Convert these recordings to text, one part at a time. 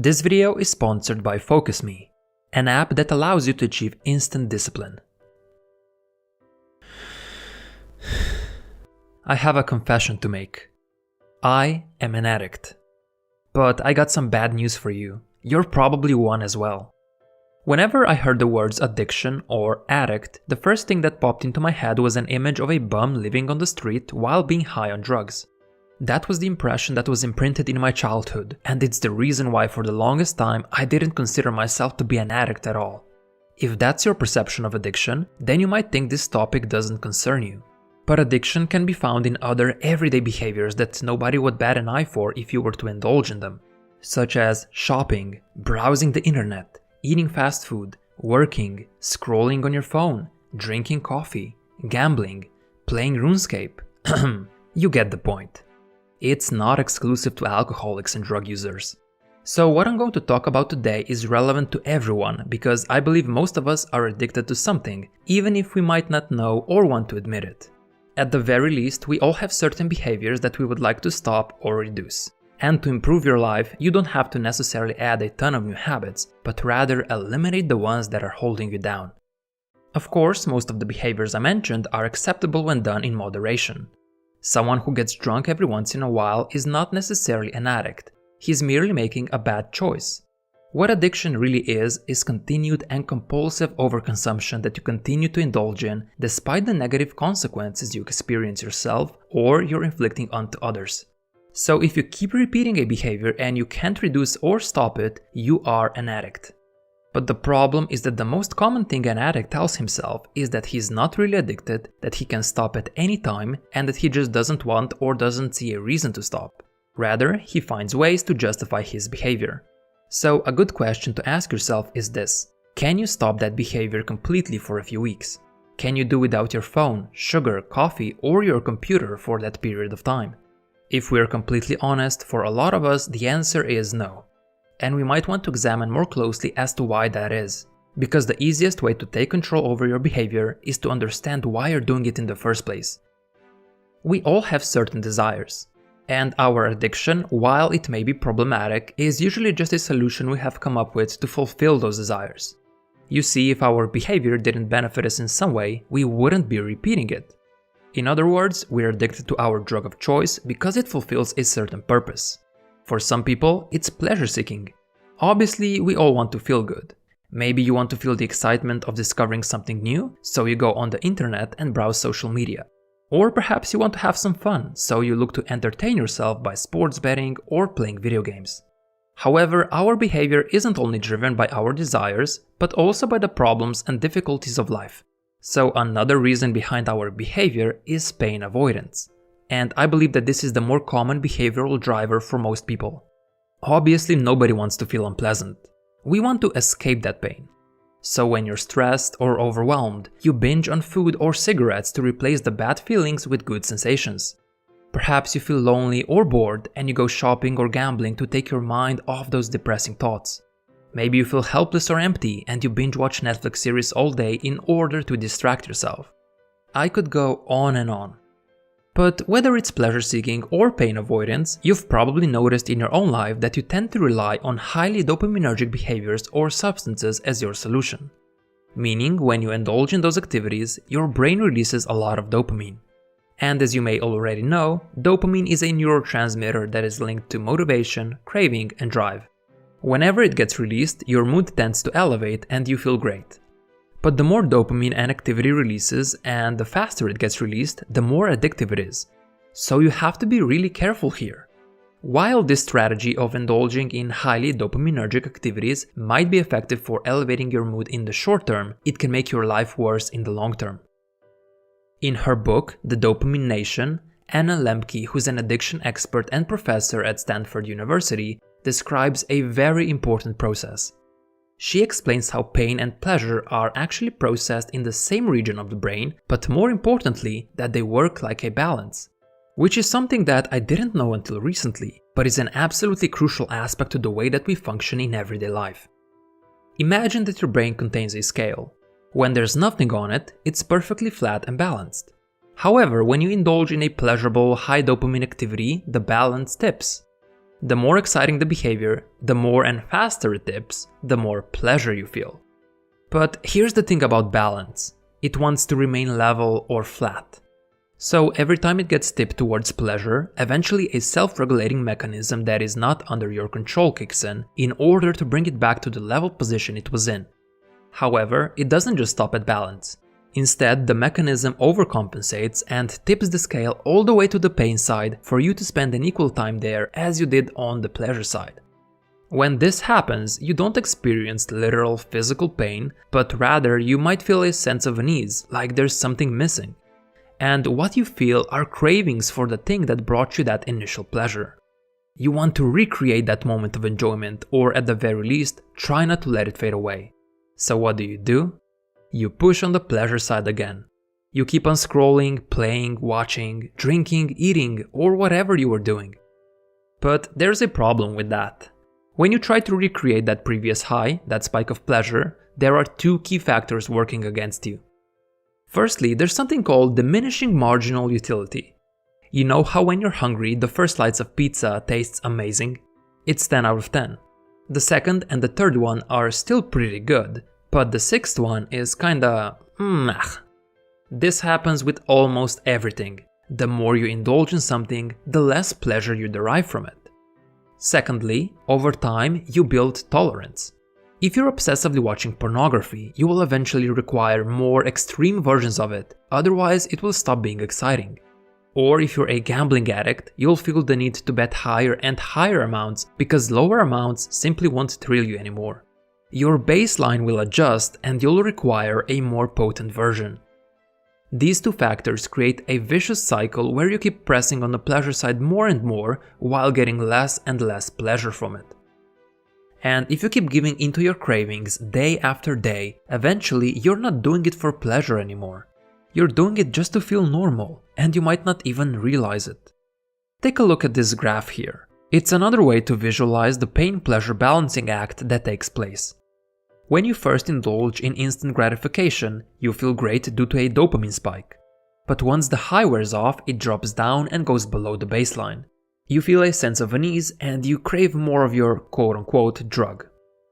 This video is sponsored by FocusMe, an app that allows you to achieve instant discipline. I have a confession to make. I am an addict. But I got some bad news for you. You're probably one as well. Whenever I heard the words addiction or addict, the first thing that popped into my head was an image of a bum living on the street while being high on drugs. That was the impression that was imprinted in my childhood, and it's the reason why for the longest time I didn't consider myself to be an addict at all. If that's your perception of addiction, then you might think this topic doesn't concern you. But addiction can be found in other everyday behaviors that nobody would bat an eye for if you were to indulge in them, such as shopping, browsing the internet, eating fast food, working, scrolling on your phone, drinking coffee, gambling, playing RuneScape. You get the point. It's not exclusive to alcoholics and drug users. So what I'm going to talk about today is relevant to everyone because I believe most of us are addicted to something, even if we might not know or want to admit it. At the very least, we all have certain behaviors that we would like to stop or reduce. And to improve your life, you don't have to necessarily add a ton of new habits, but rather eliminate the ones that are holding you down. Of course, most of the behaviors I mentioned are acceptable when done in moderation. Someone who gets drunk every once in a while is not necessarily an addict. He's merely making a bad choice. What addiction really is continued and compulsive overconsumption that you continue to indulge in despite the negative consequences you experience yourself or you're inflicting onto others. So if you keep repeating a behavior and you can't reduce or stop it, you are an addict. But the problem is that the most common thing an addict tells himself is that he's not really addicted, that he can stop at any time, and that he just doesn't want or doesn't see a reason to stop. Rather, he finds ways to justify his behavior. So a good question to ask yourself is this: can you stop that behavior completely for a few weeks? Can you do without your phone, sugar, coffee, or your computer for that period of time? If we're completely honest, for a lot of us the answer is no. And we might want to examine more closely as to why that is. Because the easiest way to take control over your behavior is to understand why you're doing it in the first place. We all have certain desires. And our addiction, while it may be problematic, is usually just a solution we have come up with to fulfill those desires. You see, if our behavior didn't benefit us in some way, we wouldn't be repeating it. In other words, we're addicted to our drug of choice because it fulfills a certain purpose. For some people, it's pleasure-seeking. Obviously, we all want to feel good. Maybe you want to feel the excitement of discovering something new, so you go on the internet and browse social media. Or perhaps you want to have some fun, so you look to entertain yourself by sports betting or playing video games. However, our behavior isn't only driven by our desires, but also by the problems and difficulties of life. So another reason behind our behavior is pain avoidance. And I believe that this is the more common behavioral driver for most people. Obviously, nobody wants to feel unpleasant. We want to escape that pain. So when you're stressed or overwhelmed, you binge on food or cigarettes to replace the bad feelings with good sensations. Perhaps you feel lonely or bored and you go shopping or gambling to take your mind off those depressing thoughts. Maybe you feel helpless or empty and you binge watch Netflix series all day in order to distract yourself. I could go on and on. But whether it's pleasure-seeking or pain avoidance, you've probably noticed in your own life that you tend to rely on highly dopaminergic behaviors or substances as your solution. Meaning, when you indulge in those activities, your brain releases a lot of dopamine. And as you may already know, dopamine is a neurotransmitter that is linked to motivation, craving, and drive. Whenever it gets released, your mood tends to elevate and you feel great. But the more dopamine an activity releases and the faster it gets released, the more addictive it is. So you have to be really careful here. While this strategy of indulging in highly dopaminergic activities might be effective for elevating your mood in the short term, it can make your life worse in the long term. In her book, The Dopamine Nation, Anna Lembke, who's an addiction expert and professor at Stanford University, describes a very important process. She explains how pain and pleasure are actually processed in the same region of the brain, but more importantly, that they work like a balance. Which is something that I didn't know until recently, but is an absolutely crucial aspect to the way that we function in everyday life. Imagine that your brain contains a scale. When there's nothing on it, it's perfectly flat and balanced. However, when you indulge in a pleasurable, high dopamine activity, the balance tips. The more exciting the behavior, the more and faster it dips, the more pleasure you feel. But here's the thing about balance. It wants to remain level or flat. So every time it gets tipped towards pleasure, eventually a self-regulating mechanism that is not under your control kicks in order to bring it back to the level position it was in. However, it doesn't just stop at balance. Instead, the mechanism overcompensates and tips the scale all the way to the pain side for you to spend an equal time there as you did on the pleasure side. When this happens, you don't experience literal physical pain, but rather you might feel a sense of unease, like there's something missing. And what you feel are cravings for the thing that brought you that initial pleasure. You want to recreate that moment of enjoyment, or at the very least, try not to let it fade away. So what do? You push on the pleasure side again. You keep on scrolling, playing, watching, drinking, eating, or whatever you were doing. But there's a problem with that. When you try to recreate that previous high, that spike of pleasure, there are two key factors working against you. Firstly, there's something called diminishing marginal utility. You know how when you're hungry, the first slice of pizza tastes amazing? It's 10 out of 10. The second and the third one are still pretty good, but the sixth one is kinda meh. This happens with almost everything. The more you indulge in something, the less pleasure you derive from it. Secondly, over time, you build tolerance. If you're obsessively watching pornography, you will eventually require more extreme versions of it, otherwise it will stop being exciting. Or if you're a gambling addict, you'll feel the need to bet higher and higher amounts because lower amounts simply won't thrill you anymore. Your baseline will adjust and you'll require a more potent version. These two factors create a vicious cycle where you keep pressing on the pleasure side more and more while getting less and less pleasure from it. And if you keep giving into your cravings day after day, eventually you're not doing it for pleasure anymore. You're doing it just to feel normal, and you might not even realize it. Take a look at this graph here. It's another way to visualize the pain-pleasure balancing act that takes place. When you first indulge in instant gratification, you feel great due to a dopamine spike. But once the high wears off, it drops down and goes below the baseline. You feel a sense of unease and you crave more of your quote-unquote drug.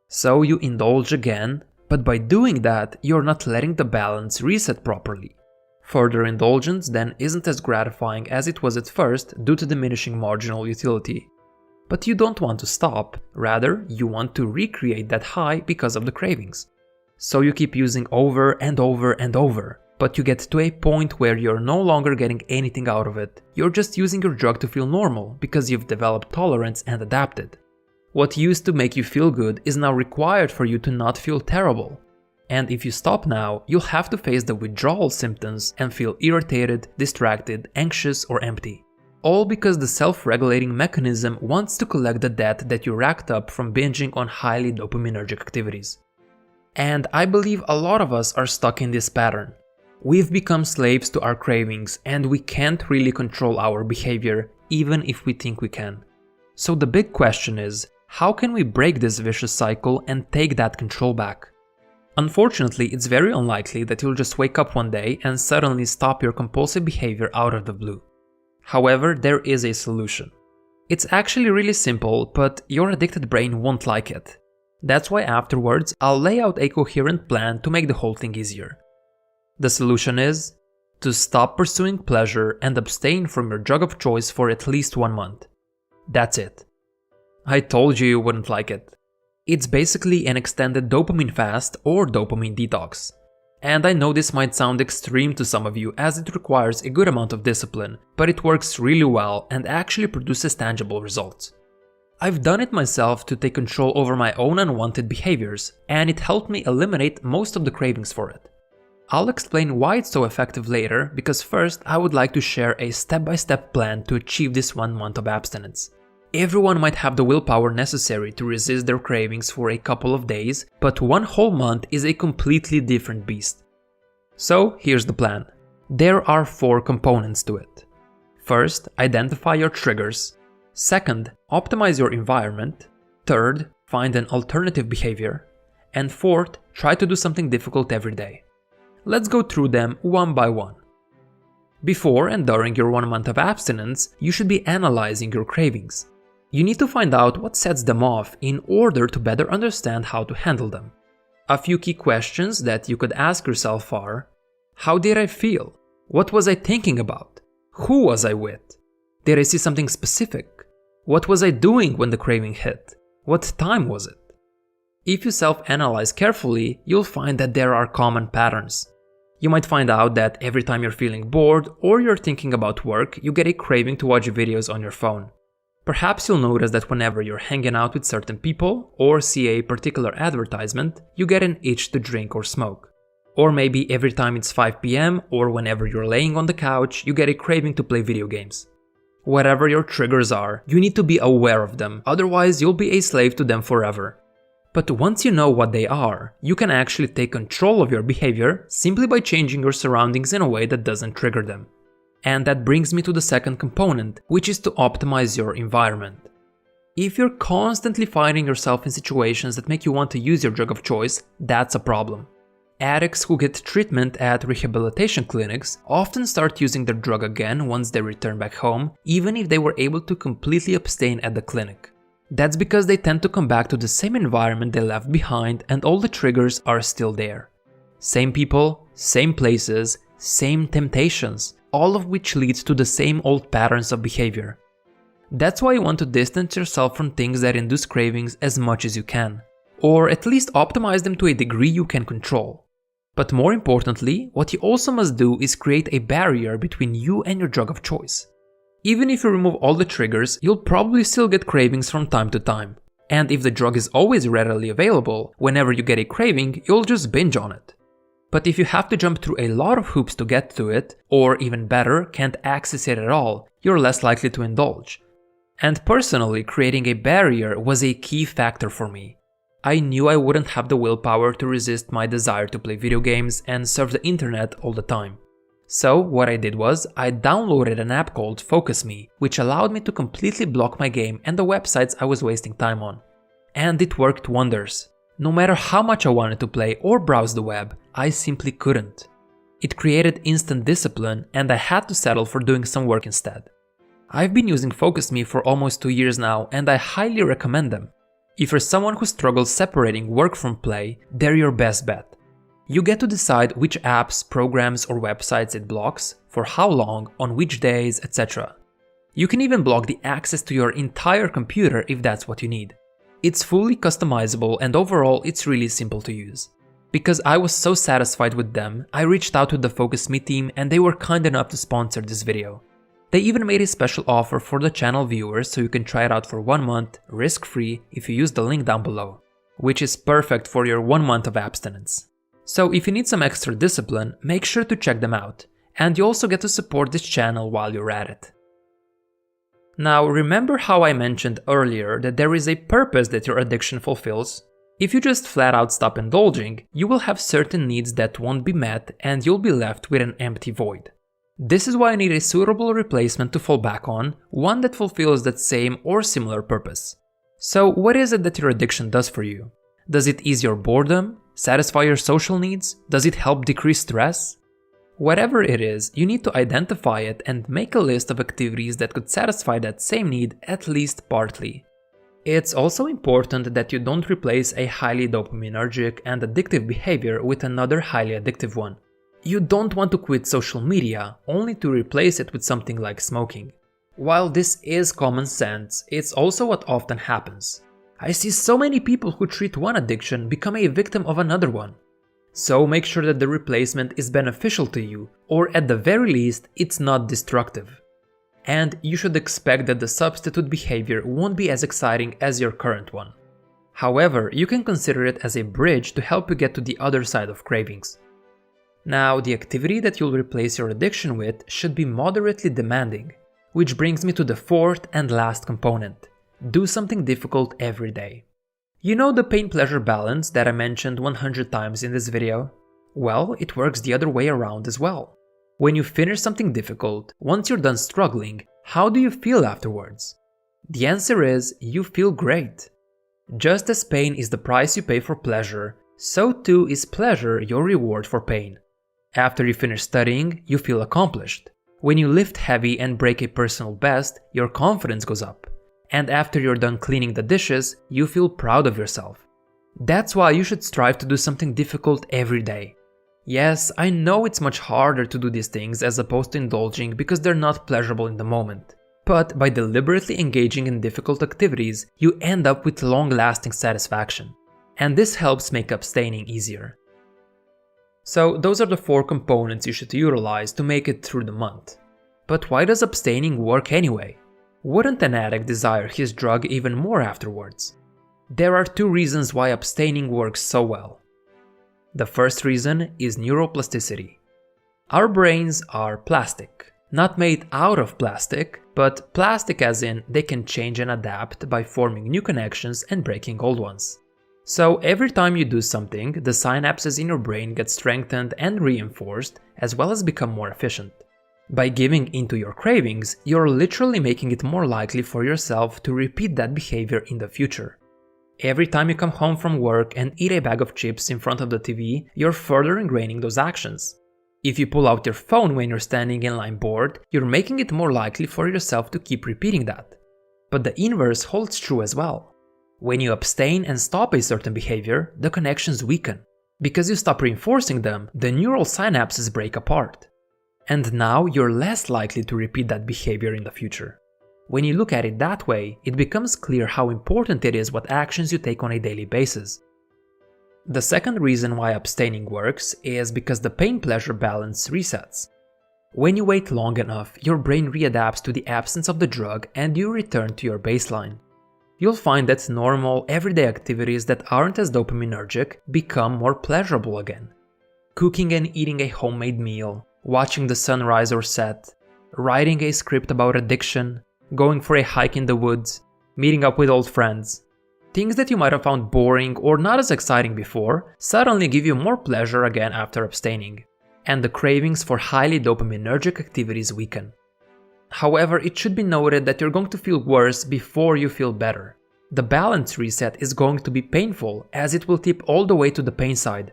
So you indulge again, but by doing that, you're not letting the balance reset properly. Further indulgence then isn't as gratifying as it was at first due to diminishing marginal utility. But you don't want to stop, rather you want to recreate that high because of the cravings. So you keep using over and over and over, but you get to a point where you're no longer getting anything out of it. You're just using your drug to feel normal because you've developed tolerance and adapted. What used to make you feel good is now required for you to not feel terrible. And if you stop now, you'll have to face the withdrawal symptoms and feel irritated, distracted, anxious, or empty. All because the self-regulating mechanism wants to collect the debt that you racked up from binging on highly dopaminergic activities. And I believe a lot of us are stuck in this pattern. We've become slaves to our cravings and we can't really control our behavior, even if we think we can. So the big question is, how can we break this vicious cycle and take that control back? Unfortunately, it's very unlikely that you'll just wake up one day and suddenly stop your compulsive behavior out of the blue. However, there is a solution. It's actually really simple, but your addicted brain won't like it. That's why afterwards, I'll lay out a coherent plan to make the whole thing easier. The solution is to stop pursuing pleasure and abstain from your drug of choice for at least 1 month. That's it. I told you wouldn't like it. It's basically an extended dopamine fast or dopamine detox. And I know this might sound extreme to some of you as it requires a good amount of discipline, but it works really well and actually produces tangible results. I've done it myself to take control over my own unwanted behaviors, and it helped me eliminate most of the cravings for it. I'll explain why it's so effective later, because first I would like to share a step-by-step plan to achieve this 1 month of abstinence. Everyone might have the willpower necessary to resist their cravings for a couple of days, but 1 whole month is a completely different beast. So here's the plan. There are 4 components to it. First, identify your triggers. Second, optimize your environment. Third, find an alternative behavior. And fourth, try to do something difficult every day. Let's go through them one by one. Before and during your 1 month of abstinence, you should be analyzing your cravings. You need to find out what sets them off in order to better understand how to handle them. A few key questions that you could ask yourself are: how did I feel? What was I thinking about? Who was I with? Did I see something specific? What was I doing when the craving hit? What time was it? If you self-analyze carefully, you'll find that there are common patterns. You might find out that every time you're feeling bored or you're thinking about work, you get a craving to watch videos on your phone. Perhaps you'll notice that whenever you're hanging out with certain people or see a particular advertisement, you get an itch to drink or smoke. Or maybe every time it's 5 p.m. or whenever you're laying on the couch, you get a craving to play video games. Whatever your triggers are, you need to be aware of them, otherwise you'll be a slave to them forever. But once you know what they are, you can actually take control of your behavior simply by changing your surroundings in a way that doesn't trigger them. And that brings me to the second component, which is to optimize your environment. If you're constantly finding yourself in situations that make you want to use your drug of choice, that's a problem. Addicts who get treatment at rehabilitation clinics often start using their drug again once they return back home, even if they were able to completely abstain at the clinic. That's because they tend to come back to the same environment they left behind and all the triggers are still there. Same people, same places, same temptations, all of which leads to the same old patterns of behavior. That's why you want to distance yourself from things that induce cravings as much as you can, or at least optimize them to a degree you can control. But more importantly, what you also must do is create a barrier between you and your drug of choice. Even if you remove all the triggers, you'll probably still get cravings from time to time. And if the drug is always readily available, whenever you get a craving, you'll just binge on it. But if you have to jump through a lot of hoops to get to it, or even better, can't access it at all, you're less likely to indulge. And personally, creating a barrier was a key factor for me. I knew I wouldn't have the willpower to resist my desire to play video games and surf the internet all the time. So what I did was, I downloaded an app called Focus Me, which allowed me to completely block my game and the websites I was wasting time on. And it worked wonders. No matter how much I wanted to play or browse the web, I simply couldn't. It created instant discipline and I had to settle for doing some work instead. I've been using Focus Me for almost 2 years now and I highly recommend them. If you're someone who struggles separating work from play, they're your best bet. You get to decide which apps, programs or websites it blocks, for how long, on which days, etc. You can even block the access to your entire computer if that's what you need. It's fully customizable and overall it's really simple to use. Because I was so satisfied with them, I reached out to the Focus Me team and they were kind enough to sponsor this video. They even made a special offer for the channel viewers so you can try it out for 1 month, risk-free, if you use the link down below, which is perfect for your 1 month of abstinence. So if you need some extra discipline, make sure to check them out, and you also get to support this channel while you're at it. Now remember how I mentioned earlier that there is a purpose that your addiction fulfills? If you just flat out stop indulging, you will have certain needs that won't be met and you'll be left with an empty void. This is why you need a suitable replacement to fall back on, one that fulfills that same or similar purpose. So what is it that your addiction does for you? Does it ease your boredom? Satisfy your social needs? Does it help decrease stress? Whatever it is, you need to identify it and make a list of activities that could satisfy that same need at least partly. It's also important that you don't replace a highly dopaminergic and addictive behavior with another highly addictive one. You don't want to quit social media only to replace it with something like smoking. While this is common sense, it's also what often happens. I see so many people who treat one addiction become a victim of another one. So make sure that the replacement is beneficial to you, or at the very least, it's not destructive. And you should expect that the substitute behavior won't be as exciting as your current one. However, you can consider it as a bridge to help you get to the other side of cravings. Now, the activity that you'll replace your addiction with should be moderately demanding, which brings me to the fourth and last component. Do something difficult every day. You know the pain-pleasure balance that I mentioned 100 times in this video? Well, it works the other way around as well. When you finish something difficult, once you're done struggling, how do you feel afterwards? The answer is, you feel great. Just as pain is the price you pay for pleasure, so too is pleasure your reward for pain. After you finish studying, you feel accomplished. When you lift heavy and break a personal best, your confidence goes up. And after you're done cleaning the dishes, you feel proud of yourself. That's why you should strive to do something difficult every day. Yes, I know it's much harder to do these things as opposed to indulging because they're not pleasurable in the moment. But by deliberately engaging in difficult activities, you end up with long-lasting satisfaction. And this helps make abstaining easier. So those are the 4 components you should utilize to make it through the month. But why does abstaining work anyway? Wouldn't an addict desire his drug even more afterwards? There are 2 reasons why abstaining works so well. The first reason is neuroplasticity. Our brains are plastic. Not made out of plastic, but plastic as in they can change and adapt by forming new connections and breaking old ones. So every time you do something, the synapses in your brain get strengthened and reinforced, as well as become more efficient. By giving into your cravings, you're literally making it more likely for yourself to repeat that behavior in the future. Every time you come home from work and eat a bag of chips in front of the TV, you're further ingraining those actions. If you pull out your phone when you're standing in line bored, you're making it more likely for yourself to keep repeating that. But the inverse holds true as well. When you abstain and stop a certain behavior, the connections weaken. Because you stop reinforcing them, the neural synapses break apart. And now you're less likely to repeat that behavior in the future. When you look at it that way, it becomes clear how important it is what actions you take on a daily basis. The second reason why abstaining works is because the pain-pleasure balance resets. When you wait long enough, your brain readapts to the absence of the drug and you return to your baseline. You'll find that normal, everyday activities that aren't as dopaminergic become more pleasurable again. Cooking and eating a homemade meal, watching the sun rise or set, writing a script about addiction, going for a hike in the woods, meeting up with old friends. Things that you might have found boring or not as exciting before suddenly give you more pleasure again after abstaining, and the cravings for highly dopaminergic activities weaken. However, it should be noted that you're going to feel worse before you feel better. The balance reset is going to be painful as it will tip all the way to the pain side,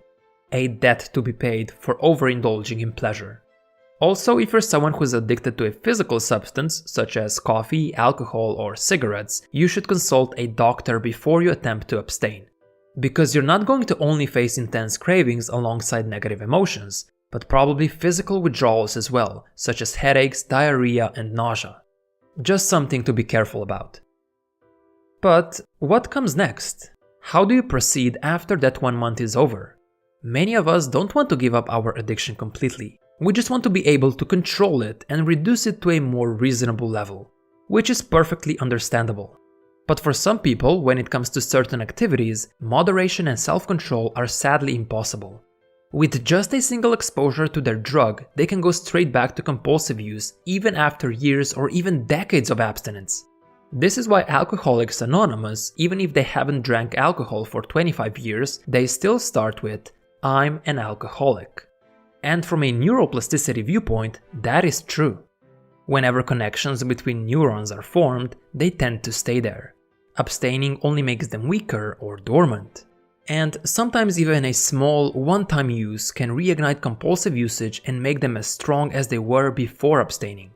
a debt to be paid for overindulging in pleasure. Also, if you're someone who's addicted to a physical substance, such as coffee, alcohol, or cigarettes, you should consult a doctor before you attempt to abstain. Because you're not going to only face intense cravings alongside negative emotions, but probably physical withdrawals as well, such as headaches, diarrhea, and nausea. Just something to be careful about. But what comes next? How do you proceed after that 1 month is over? Many of us don't want to give up our addiction completely. We just want to be able to control it and reduce it to a more reasonable level, which is perfectly understandable. But for some people, when it comes to certain activities, moderation and self-control are sadly impossible. With just a single exposure to their drug, they can go straight back to compulsive use even after years or even decades of abstinence. This is why Alcoholics Anonymous, even if they haven't drank alcohol for 25 years, they still start with, "I'm an alcoholic." And from a neuroplasticity viewpoint, that is true. Whenever connections between neurons are formed, they tend to stay there. Abstaining only makes them weaker or dormant. And sometimes even a small, one-time use can reignite compulsive usage and make them as strong as they were before abstaining.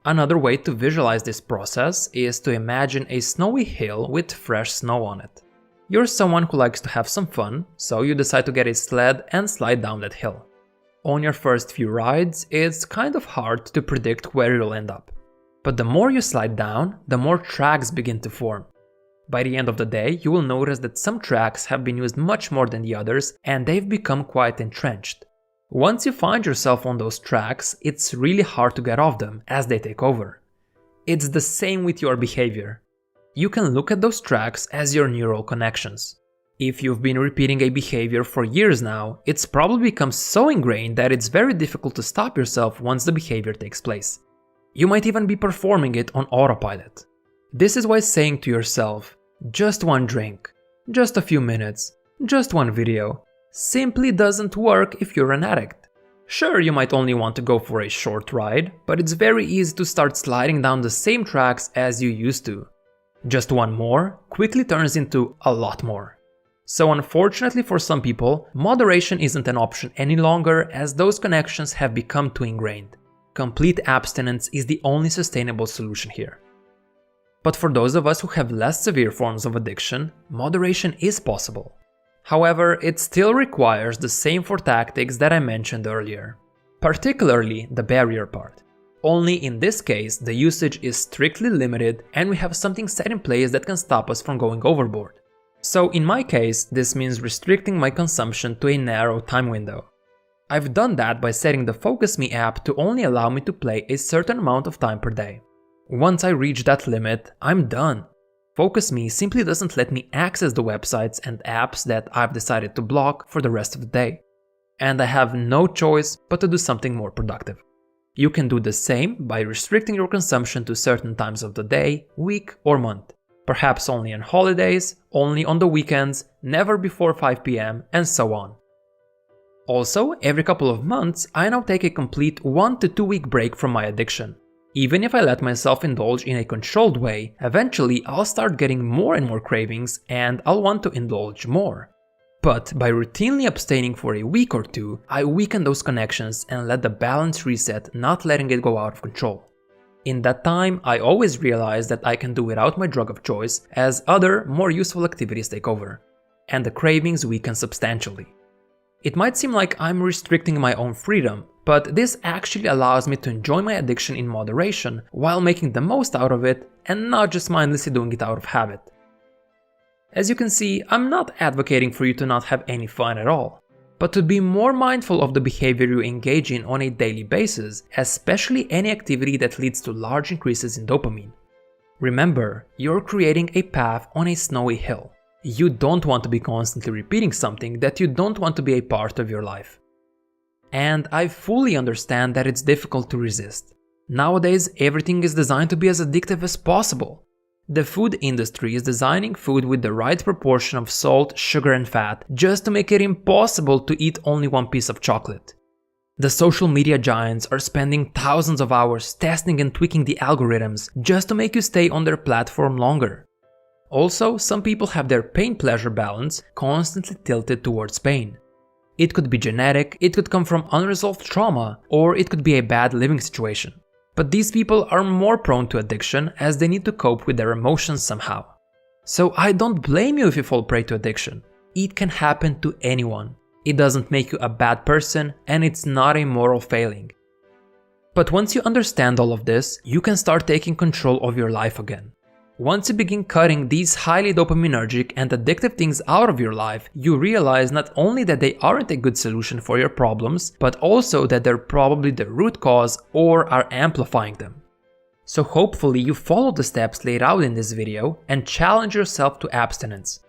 Another way to visualize this process is to imagine a snowy hill with fresh snow on it. You're someone who likes to have some fun, so you decide to get a sled and slide down that hill. On your first few rides, it's kind of hard to predict where you'll end up. But the more you slide down, the more tracks begin to form. By the end of the day, you will notice that some tracks have been used much more than the others and they've become quite entrenched. Once you find yourself on those tracks, it's really hard to get off them as they take over. It's the same with your behavior. You can look at those tracks as your neural connections. If you've been repeating a behavior for years now, it's probably become so ingrained that it's very difficult to stop yourself once the behavior takes place. You might even be performing it on autopilot. This is why saying to yourself, "Just one drink, just a few minutes, just one video," simply doesn't work if you're an addict. Sure, you might only want to go for a short ride, but it's very easy to start sliding down the same tracks as you used to. Just one more quickly turns into a lot more. So unfortunately for some people, moderation isn't an option any longer as those connections have become too ingrained. Complete abstinence is the only sustainable solution here. But for those of us who have less severe forms of addiction, moderation is possible. However, it still requires the same 4 tactics that I mentioned earlier, particularly the barrier part. Only in this case, the usage is strictly limited and we have something set in place that can stop us from going overboard. So in my case, this means restricting my consumption to a narrow time window. I've done that by setting the Focus Me app to only allow me to play a certain amount of time per day. Once I reach that limit, I'm done. Focus Me simply doesn't let me access the websites and apps that I've decided to block for the rest of the day. And I have no choice but to do something more productive. You can do the same by restricting your consumption to certain times of the day, week, or month. Perhaps only on holidays, only on the weekends, never before 5 p.m, and so on. Also, every couple of months, I now take a complete 1 to 2 week break from my addiction. Even if I let myself indulge in a controlled way, eventually I'll start getting more and more cravings and I'll want to indulge more. But by routinely abstaining for a week or 2, I weaken those connections and let the balance reset, not letting it go out of control. In that time, I always realize that I can do without my drug of choice as other, more useful activities take over, and the cravings weaken substantially. It might seem like I'm restricting my own freedom, but this actually allows me to enjoy my addiction in moderation while making the most out of it and not just mindlessly doing it out of habit. As you can see, I'm not advocating for you to not have any fun at all, but to be more mindful of the behavior you engage in on a daily basis, especially any activity that leads to large increases in dopamine. Remember, you're creating a path on a snowy hill. You don't want to be constantly repeating something that you don't want to be a part of your life. And I fully understand that it's difficult to resist. Nowadays, everything is designed to be as addictive as possible. The food industry is designing food with the right proportion of salt, sugar and fat just to make it impossible to eat only one piece of chocolate. The social media giants are spending thousands of hours testing and tweaking the algorithms just to make you stay on their platform longer. Also, some people have their pain-pleasure balance constantly tilted towards pain. It could be genetic, it could come from unresolved trauma, or it could be a bad living situation. But these people are more prone to addiction as they need to cope with their emotions somehow. So I don't blame you if you fall prey to addiction. It can happen to anyone. It doesn't make you a bad person and it's not a moral failing. But once you understand all of this, you can start taking control of your life again. Once you begin cutting these highly dopaminergic and addictive things out of your life, you realize not only that they aren't a good solution for your problems, but also that they're probably the root cause or are amplifying them. So hopefully you follow the steps laid out in this video and challenge yourself to abstinence.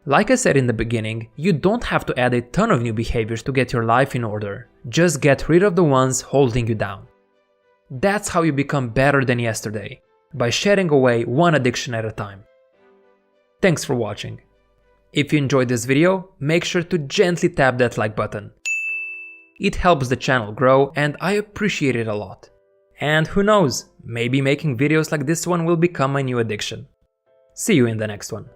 Like I said in the beginning, you don't have to add a ton of new behaviors to get your life in order. Just get rid of the ones holding you down. That's how you become better than yesterday. By shedding away one addiction at a time. Thanks for watching. If you enjoyed this video, make sure to gently tap that like button. It helps the channel grow and I appreciate it a lot. And who knows, maybe making videos like this one will become my new addiction. See you in the next one.